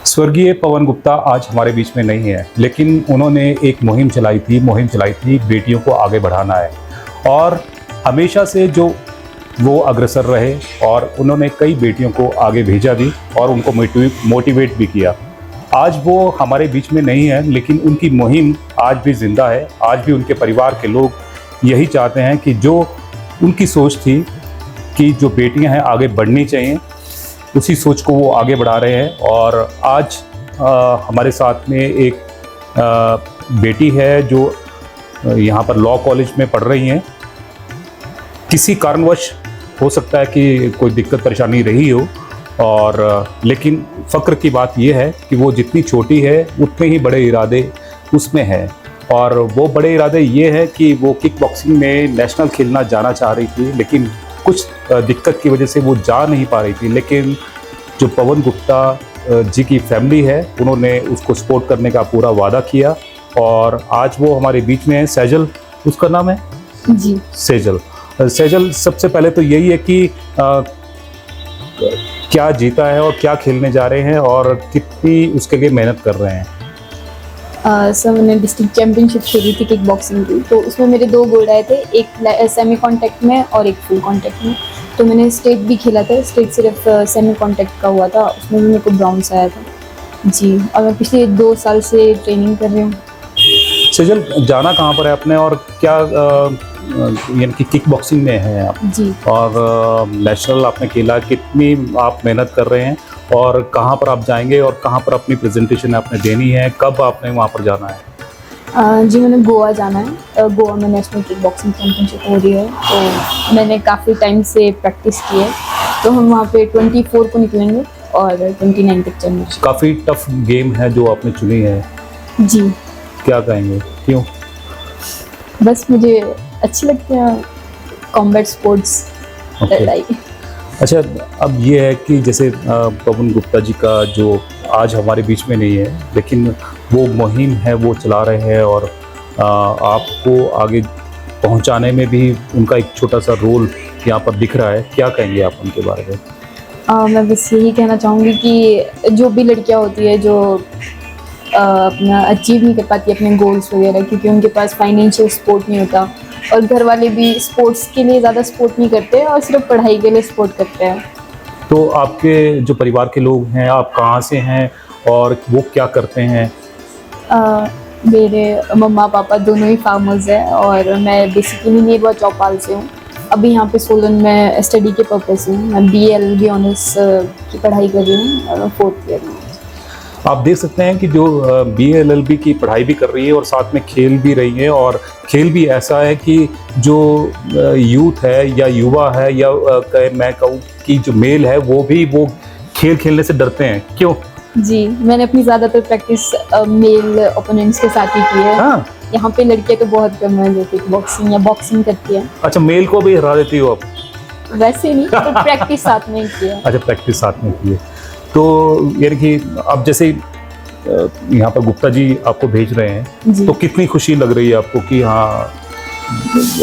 स्वर्गीय पवन गुप्ता आज हमारे बीच में नहीं है, लेकिन उन्होंने एक मुहिम चलाई थी बेटियों को आगे बढ़ाना है। और हमेशा से जो वो अग्रसर रहे और उन्होंने कई बेटियों को आगे भेजा भी और उनको मोटिवेट भी किया। आज वो हमारे बीच में नहीं है, लेकिन उनकी मुहिम आज भी जिंदा है। आज भी उनके परिवार के लोग यही चाहते हैं कि जो उनकी सोच थी कि जो बेटियां हैं आगे बढ़नी चाहिए, उसी सोच को वो आगे बढ़ा रहे हैं। और आज हमारे साथ में एक बेटी है जो यहाँ पर लॉ कॉलेज में पढ़ रही हैं। किसी कारणवश हो सकता है कि कोई दिक्कत परेशानी रही हो, और लेकिन फ़क्र की बात यह है कि वो जितनी छोटी है उतने ही बड़े इरादे उसमें हैं। और वो बड़े इरादे ये है कि वो किक बॉक्सिंग में नेशनल खेलना जाना चाह रही थी, लेकिन कुछ दिक्कत की वजह से वो जा नहीं पा रही थी। लेकिन जो पवन गुप्ता जी की फैमिली है, उन्होंने उसको सपोर्ट करने का पूरा वादा किया और आज वो हमारे बीच में है। सेजल उसका नाम है जी। सेजल, सबसे पहले तो यही है कि क्या जीता है और क्या खेलने जा रहे हैं और कितनी उसके लिए मेहनत कर रहे हैं। सर मैंने डिस्ट्रिक्ट चैम्पियनशिप खेली थी किक बॉक्सिंग की, तो उसमें मेरे 2 गोल्ड आए थे, एक सेमी कॉन्टैक्ट में और एक फुल कॉन्टैक्ट में। तो मैंने स्टेट भी खेला था, स्टेट सिर्फ सेमी कॉन्टैक्ट का हुआ था, उसमें भी मेरे को ब्राउन्स आया था जी। और मैं पिछले 2 साल से ट्रेनिंग कर रही हूँ। सेजल, जाना कहाँ पर है आपने और क्या यानी कि किक बॉक्सिंग में है आप जी। और नेशनल आपने खेला, कितनी आप मेहनत कर रहे हैं और कहाँ पर आप जाएंगे और कहाँ पर अपनी प्रेजेंटेशन आपने देनी है, कब आपने वहाँ पर जाना है? जी मैंने गोवा जाना है। गोवा में नेशनल किक बॉक्सिंग चैम्पियनशिप हो रही है, तो मैंने काफ़ी टाइम से प्रैक्टिस की है। तो हम वहाँ पे 24 को निकलेंगे और 29 तक चलेंगे। काफ़ी टफ गेम है जो आपने चुनी है जी। क्या कहेंगे, क्यों? बस मुझे अच्छी लगती है कॉम्बैट स्पोर्ट्स, लड़ाई। अच्छा, अब ये है कि जैसे पवन गुप्ता जी का जो आज हमारे बीच में नहीं है, लेकिन वो मुहिम है वो चला रहे हैं और आपको आगे पहुंचाने में भी उनका एक छोटा सा रोल यहाँ पर दिख रहा है। क्या कहेंगे आप उनके बारे में? मैं बस यही कहना चाहूँगी कि जो भी लड़कियाँ होती है जो अपना अचीव नहीं कर पाती अपने गोल्स वगैरह, क्योंकि उनके पास फाइनेंशियल सपोर्ट नहीं होता और घर वाले भी स्पोर्ट्स के लिए ज़्यादा सपोर्ट नहीं करते और सिर्फ पढ़ाई के लिए सपोर्ट करते हैं। तो आपके जो परिवार के लोग हैं, आप कहाँ से हैं और वो क्या करते हैं? मेरे मम्मा पापा दोनों ही फार्मर्स हैं और मैं बेसिकली नेरवा चौपाल से हूँ। अभी यहाँ पे सोलन में स्टडी के पर्पज़ से मैं BA LLB ऑनर्स की पढ़ाई कर रही हूँ और 4th ईयर में। आप देख सकते हैं कि जो BA LLB की पढ़ाई भी कर रही है और साथ में खेल भी रही है। और खेल भी ऐसा है कि जो यूथ है या युवा है या मैं कहूँ कि जो मेल है वो खेल खेलने से डरते हैं। क्यों? जी, मैंने अपनी ज़्यादातर प्रैक्टिस मेल ओपोनेंट्स के साथ ही की है। हाँ? यहाँ पे लड़कियाँ तो बहुत कम है जो किक बॉक्सिंग या बॉक्सिंग करती है। अच्छा, मेल को भी हरा देती हो आप? वैसे नहीं, तो प्रैक्टिस साथ में की है। अच्छा, प्रैक्टिस साथ में की है। तो यानी कि अब जैसे यहाँ पर गुप्ता जी आपको भेज रहे हैं, तो कितनी खुशी लग रही है आपको कि हाँ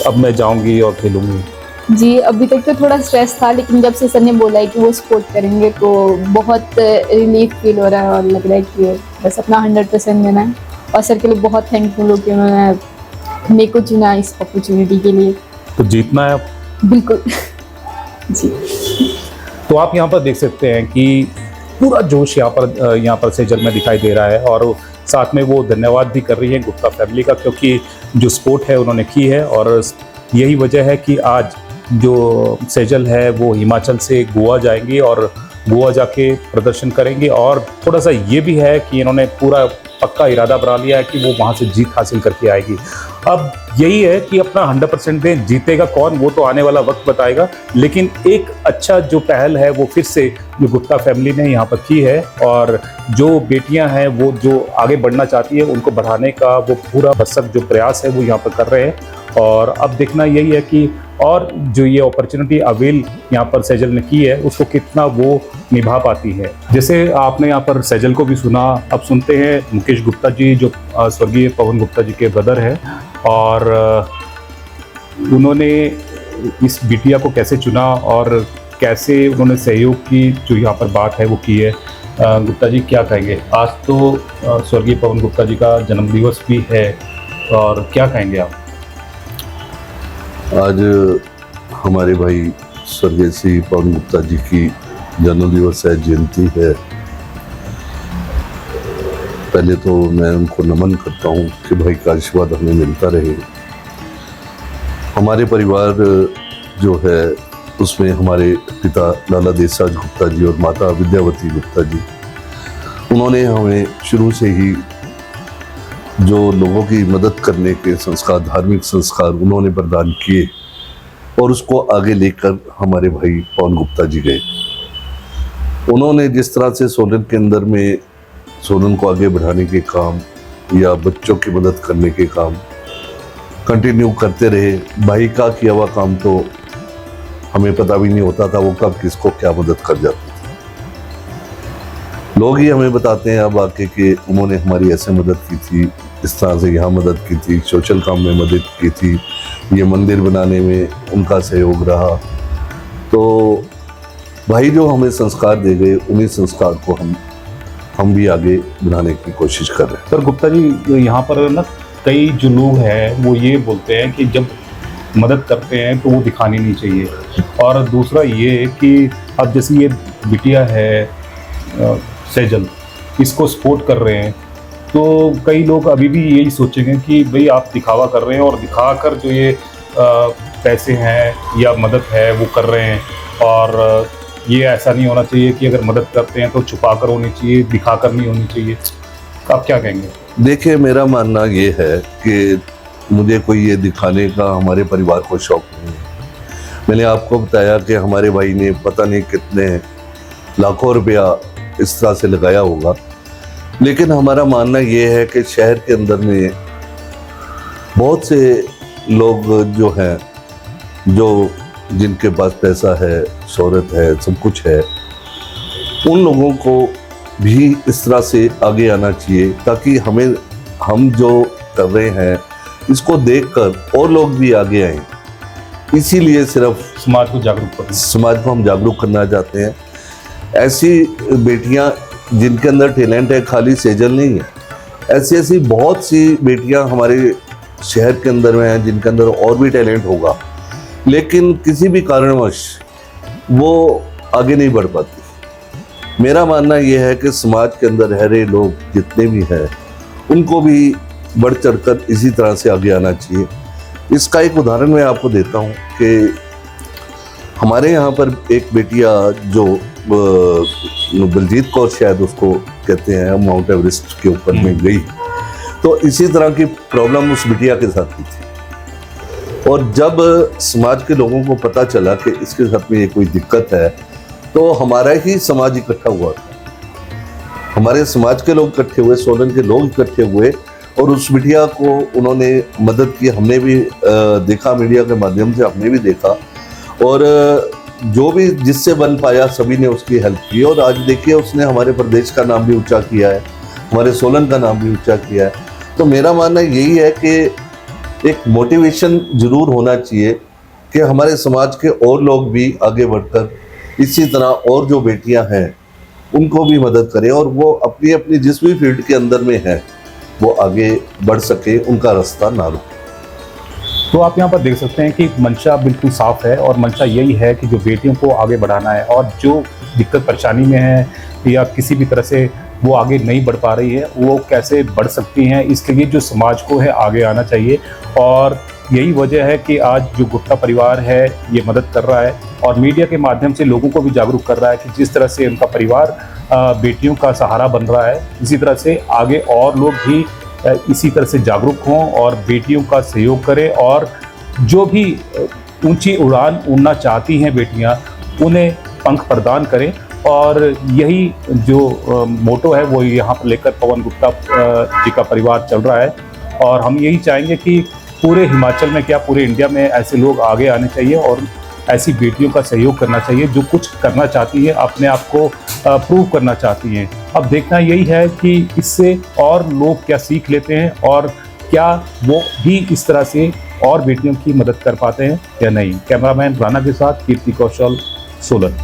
अब मैं जाऊंगी और खेलूंगी? जी, अभी तक तो थोड़ा स्ट्रेस था, लेकिन जब से सर ने बोला है कि वो सपोर्ट करेंगे तो बहुत रिलीफ फील हो रहा है और लग रहा है कि बस अपना 100% देना है। और सर के लिए बहुत थैंकफुल हूँ कि उन्होंने मेरे को चुना इस अपॉर्चुनिटी के लिए। तो जीतना है आप? बिल्कुल। जी। तो आप यहाँ पर देख सकते हैं कि पूरा जोश यहाँ पर सेजल में दिखाई दे रहा है और साथ में वो धन्यवाद भी कर रही है गुप्ता फैमिली का, क्योंकि जो सपोर्ट है उन्होंने की है। और यही वजह है कि आज जो सेजल है वो हिमाचल से गोवा जाएंगी और गोवा जाके प्रदर्शन करेंगी। और थोड़ा सा ये भी है कि इन्होंने पूरा पक्का इरादा बना लिया है कि वो वहाँ से जीत हासिल करके आएगी। अब यही है कि अपना 100% दें, जीतेगा कौन वो तो आने वाला वक्त बताएगा। लेकिन एक अच्छा जो पहल है वो फिर से जो गुप्ता फैमिली ने यहाँ पर की है और जो बेटियाँ हैं वो जो आगे बढ़ना चाहती है उनको बढ़ाने का वो पूरा भरसक जो प्रयास है वो यहाँ पर कर रहे हैं। और अब देखना यही है कि और जो ये अपॉर्चुनिटी अवेल यहाँ पर सेजल ने की है उसको कितना वो निभा पाती है। जैसे आपने यहाँ पर सेजल को भी सुना, अब सुनते हैं मुकेश गुप्ता जी जो स्वर्गीय पवन गुप्ता जी के ब्रदर है और उन्होंने इस बिटिया को कैसे चुना और कैसे उन्होंने सहयोग की जो यहाँ पर बात है वो की है। गुप्ता जी क्या कहेंगे? आज तो स्वर्गीय पवन गुप्ता जी का जन्मदिवस भी है, और क्या कहेंगे आप? आज हमारे भाई स्वर्गीय श्री पवन गुप्ता जी की जन्मदिवस है, जयंती है। पहले तो मैं उनको नमन करता हूँ कि भाई का आशीर्वाद हमें मिलता रहे। हमारे परिवार जो है उसमें हमारे पिता लाला देसराज गुप्ता जी और माता विद्यावती गुप्ता जी, उन्होंने हमें शुरू से ही जो लोगों की मदद करने के संस्कार, धार्मिक संस्कार उन्होंने प्रदान किए और उसको आगे लेकर हमारे भाई पवन गुप्ता जी गए। उन्होंने जिस तरह से सोलन के अंदर में सोलन को आगे बढ़ाने के काम या बच्चों की मदद करने के काम कंटिन्यू करते रहे। भाई का किया हुआ काम तो हमें पता भी नहीं होता था वो कब किसको क्या मदद कर जाती थी। लोग ही हमें बताते हैं अब आके कि उन्होंने हमारी ऐसे मदद की थी, इस तरह से यहाँ मदद की थी, सोशल काम में मदद की थी, ये मंदिर बनाने में उनका सहयोग रहा। तो भाई जो हमें संस्कार दे गए, उन्हीं संस्कार को हम भी आगे बढ़ाने की कोशिश कर रहे हैं। सर गुप्ता जी, यहाँ पर ना कई जो लोग हैं वो ये बोलते हैं कि जब मदद करते हैं तो वो दिखानी नहीं चाहिए, और दूसरा ये कि अब जैसे ये बिटिया है सेजल, इसको सपोर्ट कर रहे हैं, तो कई लोग अभी भी यही सोचेंगे कि भाई आप दिखावा कर रहे हैं, और दिखाकर जो ये पैसे हैं या मदद है वो कर रहे हैं। और ये ऐसा नहीं होना चाहिए कि अगर मदद करते हैं तो छुपा कर होनी चाहिए, दिखाकर नहीं होनी चाहिए। आप क्या कहेंगे? देखिए, मेरा मानना ये है कि मुझे कोई ये दिखाने का हमारे परिवार को शौक नहीं है। मैंने आपको बताया कि हमारे भाई ने पता नहीं कितने लाखों रुपया इस तरह से लगाया होगा, लेकिन हमारा मानना ये है कि शहर के अंदर में बहुत से लोग जो हैं, जो जिनके पास पैसा है, शोहरत है, सब कुछ है, उन लोगों को भी इस तरह से आगे आना चाहिए ताकि हम जो कर रहे हैं इसको देखकर और लोग भी आगे आएं। इसीलिए सिर्फ समाज को हम जागरूक करना चाहते हैं। ऐसी बेटियां जिनके अंदर टैलेंट है, खाली सेजल नहीं है, ऐसी बहुत सी बेटियां हमारे शहर के अंदर में हैं जिनके अंदर और भी टैलेंट होगा, लेकिन किसी भी कारणवश वो आगे नहीं बढ़ पाती। मेरा मानना यह है कि समाज के अंदर रह रहे लोग जितने भी हैं उनको भी बढ़ चढ़कर इसी तरह से आगे आना चाहिए। इसका एक उदाहरण मैं आपको देता हूँ कि हमारे यहाँ पर एक बेटिया जो बलजीत कौर शायद उसको कहते हैं, माउंट एवरेस्ट के ऊपर में गई, तो इसी तरह की प्रॉब्लम उस बिटिया के साथ हुई थी। और जब समाज के लोगों को पता चला कि इसके साथ में ये कोई दिक्कत है, तो हमारा ही समाज इकट्ठा हुआ था। हमारे समाज के लोग इकट्ठे हुए, सोलन के लोग इकट्ठे हुए और उस बिटिया को उन्होंने मदद की। हमने भी देखा, मीडिया के माध्यम से हमने भी देखा, और जो भी जिससे बन पाया सभी ने उसकी हेल्प की। और आज देखिए उसने हमारे प्रदेश का नाम भी ऊंचा किया है, हमारे सोलन का नाम भी ऊंचा किया है। तो मेरा मानना यही है कि एक मोटिवेशन जरूर होना चाहिए कि हमारे समाज के और लोग भी आगे बढ़कर इसी तरह और जो बेटियां हैं उनको भी मदद करें, और वो अपनी अपनी जिस भी फील्ड के अंदर में है वो आगे बढ़ सके, उनका रास्ता ना रुके। तो आप यहाँ पर देख सकते हैं कि मंशा बिल्कुल साफ है, और मंशा यही है कि जो बेटियों को आगे बढ़ाना है, और जो दिक्कत परेशानी में है या किसी भी तरह से वो आगे नहीं बढ़ पा रही है, वो कैसे बढ़ सकती हैं, इसके लिए जो समाज को है आगे आना चाहिए। और यही वजह है कि आज जो गुप्ता परिवार है ये मदद कर रहा है, और मीडिया के माध्यम से लोगों को भी जागरूक कर रहा है कि जिस तरह से उनका परिवार बेटियों का सहारा बन रहा है, इसी तरह से आगे और लोग भी इसी तरह से जागरूक हों और बेटियों का सहयोग करें, और जो भी ऊंची उड़ान उड़ना चाहती हैं बेटियां, उन्हें पंख प्रदान करें। और यही जो मोटो है वो यहाँ पर लेकर पवन गुप्ता जी का परिवार चल रहा है। और हम यही चाहेंगे कि पूरे हिमाचल में क्या पूरे इंडिया में ऐसे लोग आगे आने चाहिए और ऐसी बेटियों का सहयोग करना चाहिए जो कुछ करना चाहती है, अपने आप को प्रूव करना चाहती हैं। अब देखना यही है कि इससे और लोग क्या सीख लेते हैं, और क्या वो भी इस तरह से और बेटियों की मदद कर पाते हैं या नहीं। कैमरामैन राणा के साथ कीर्ति कौशल, सोलन।